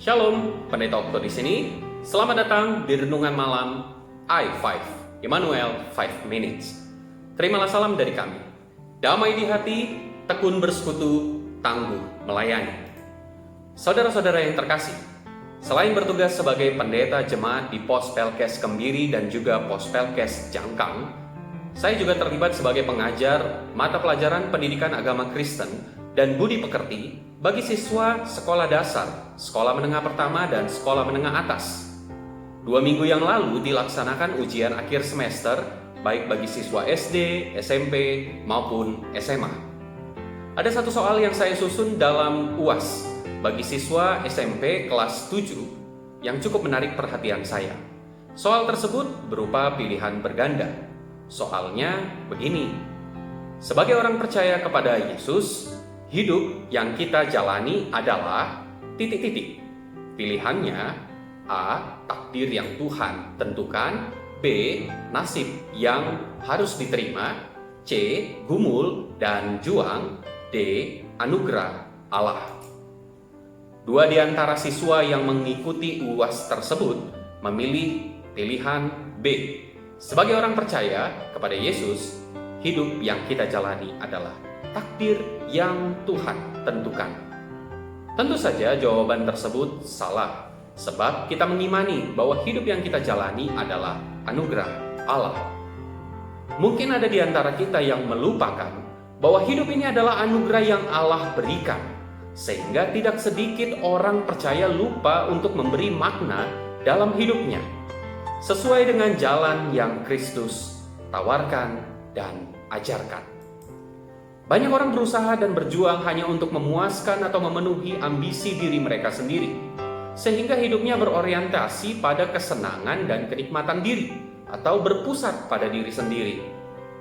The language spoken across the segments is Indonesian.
Shalom, Pendeta Okto di sini. Selamat datang di renungan malam I5, Immanuel 5 Minutes. Terimalah salam dari kami. Damai di hati, tekun bersekutu, tangguh melayani. Saudara-saudara yang terkasih, selain bertugas sebagai pendeta jemaat di Pos Pelkes Kembiri dan juga Pos Pelkes Jangkang, saya juga terlibat sebagai pengajar mata pelajaran pendidikan agama Kristen dan budi pekerti bagi siswa sekolah dasar, sekolah menengah pertama, dan sekolah menengah atas. 2 minggu yang lalu dilaksanakan ujian akhir semester, baik bagi siswa SD, SMP, maupun SMA. Ada satu soal yang saya susun dalam UAS bagi siswa SMP kelas 7 yang cukup menarik perhatian saya. Soal tersebut berupa pilihan berganda. Soalnya begini: sebagai orang percaya kepada Yesus, hidup yang kita jalani adalah titik-titik. Pilihannya: A. Takdir yang Tuhan tentukan. B. Nasib yang harus diterima. C. Gumul dan juang. D. Anugerah Allah. 2 di antara siswa yang mengikuti UAS tersebut memilih pilihan B. Sebagai orang percaya kepada Yesus, hidup yang kita jalani adalah takdir yang Tuhan tentukan. Tentu saja jawaban tersebut salah, sebab kita mengimani bahwa hidup yang kita jalani adalah anugerah Allah. Mungkin ada di antara kita yang melupakan bahwa hidup ini adalah anugerah yang Allah berikan, sehingga tidak sedikit orang percaya lupa untuk memberi makna dalam hidupnya, sesuai dengan jalan yang Kristus tawarkan dan ajarkan. Banyak orang berusaha dan berjuang hanya untuk memuaskan atau memenuhi ambisi diri mereka sendiri, sehingga hidupnya berorientasi pada kesenangan dan kenikmatan diri, atau berpusat pada diri sendiri,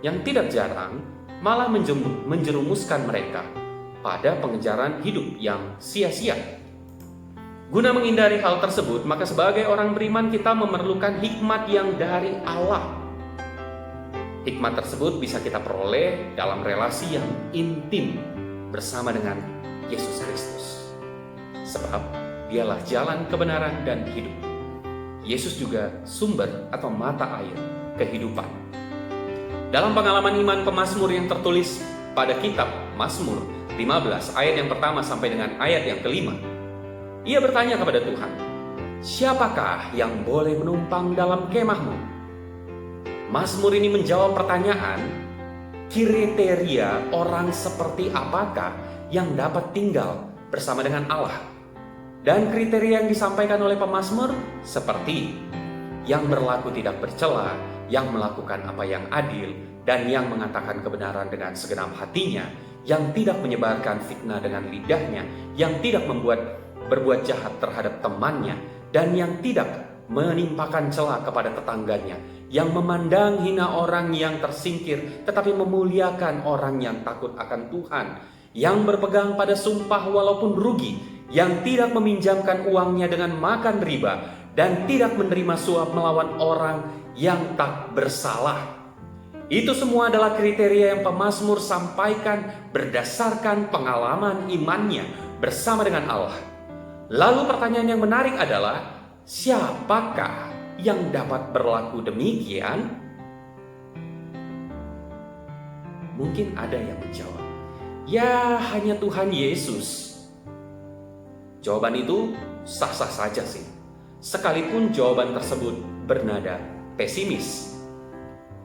yang tidak jarang malah menjerumuskan mereka pada pengejaran hidup yang sia-sia. Guna menghindari hal tersebut, maka sebagai orang beriman kita memerlukan hikmat yang dari Allah. Hikmat tersebut bisa kita peroleh dalam relasi yang intim bersama dengan Yesus Kristus. Sebab Dialah jalan kebenaran dan hidup. Yesus juga sumber atau mata air kehidupan. Dalam pengalaman iman pemazmur yang tertulis pada kitab Mazmur 15 ayat yang pertama sampai dengan ayat yang kelima, ia bertanya kepada Tuhan, "Siapakah yang boleh menumpang dalam kemahmu?" Mazmur ini menjawab pertanyaan, kriteria orang seperti apakah yang dapat tinggal bersama dengan Allah. Dan kriteria yang disampaikan oleh pemazmur seperti yang berlaku tidak bercela, yang melakukan apa yang adil, dan yang mengatakan kebenaran dengan segenap hatinya, yang tidak menyebarkan fitnah dengan lidahnya, yang tidak berbuat jahat terhadap temannya, dan yang tidak menimpakan cela kepada tetangganya, yang memandang hina orang yang tersingkir, tetapi memuliakan orang yang takut akan Tuhan, yang berpegang pada sumpah walaupun rugi, yang tidak meminjamkan uangnya dengan makan riba, dan tidak menerima suap melawan orang yang tak bersalah. Itu semua adalah kriteria yang pemazmur sampaikan berdasarkan pengalaman imannya bersama dengan Allah. Lalu pertanyaan yang menarik adalah, siapakah yang dapat berlaku demikian? Mungkin ada yang menjawab, ya hanya Tuhan Yesus. Jawaban itu sah-sah saja sih, sekalipun jawaban tersebut bernada pesimis.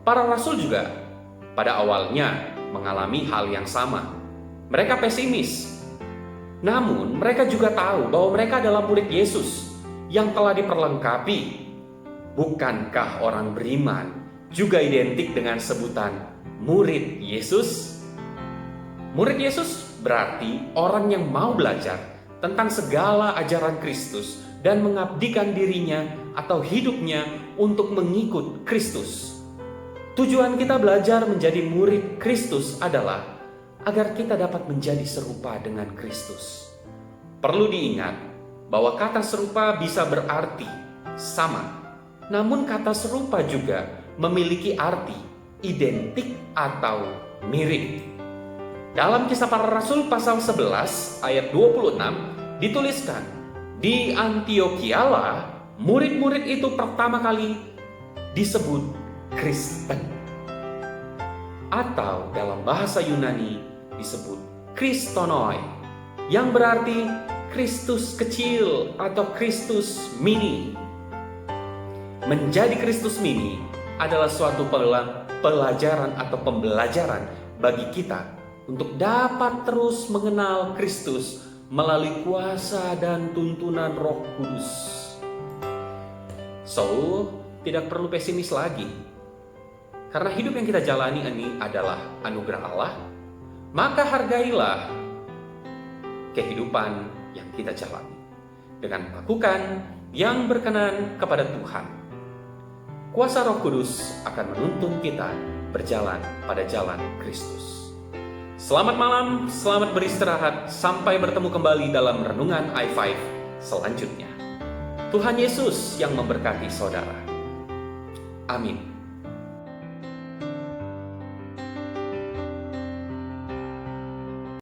Para rasul juga pada awalnya mengalami hal yang sama. Mereka pesimis. Namun mereka juga tahu bahwa mereka adalah murid Yesus yang telah diperlengkapi. Bukankah orang beriman juga identik dengan sebutan murid Yesus? Murid Yesus berarti orang yang mau belajar tentang segala ajaran Kristus dan mengabdikan dirinya atau hidupnya untuk mengikut Kristus. Tujuan kita belajar menjadi murid Kristus adalah agar kita dapat menjadi serupa dengan Kristus. Perlu diingat bahwa kata serupa bisa berarti sama, namun kata serupa juga memiliki arti identik atau mirip. Dalam Kisah Para Rasul pasal 11 ayat 26 dituliskan Di Antiokhia lah murid-murid itu pertama kali disebut Kristen. Atau dalam bahasa Yunani disebut Kristonoi, yang berarti Kristus kecil atau Kristus mini. Menjadi Kristus mini adalah suatu pelajaran atau pembelajaran bagi kita untuk dapat terus mengenal Kristus melalui kuasa dan tuntunan Roh Kudus. So, tidak perlu pesimis lagi. Karena hidup yang kita jalani ini adalah anugerah Allah, maka hargailah kehidupan yang kita jalani dengan melakukan yang berkenan kepada Tuhan. Kuasa Roh Kudus akan menuntun kita berjalan pada jalan Kristus. Selamat malam, selamat beristirahat, sampai bertemu kembali dalam Renungan i5 selanjutnya. Tuhan Yesus yang memberkati saudara. Amin.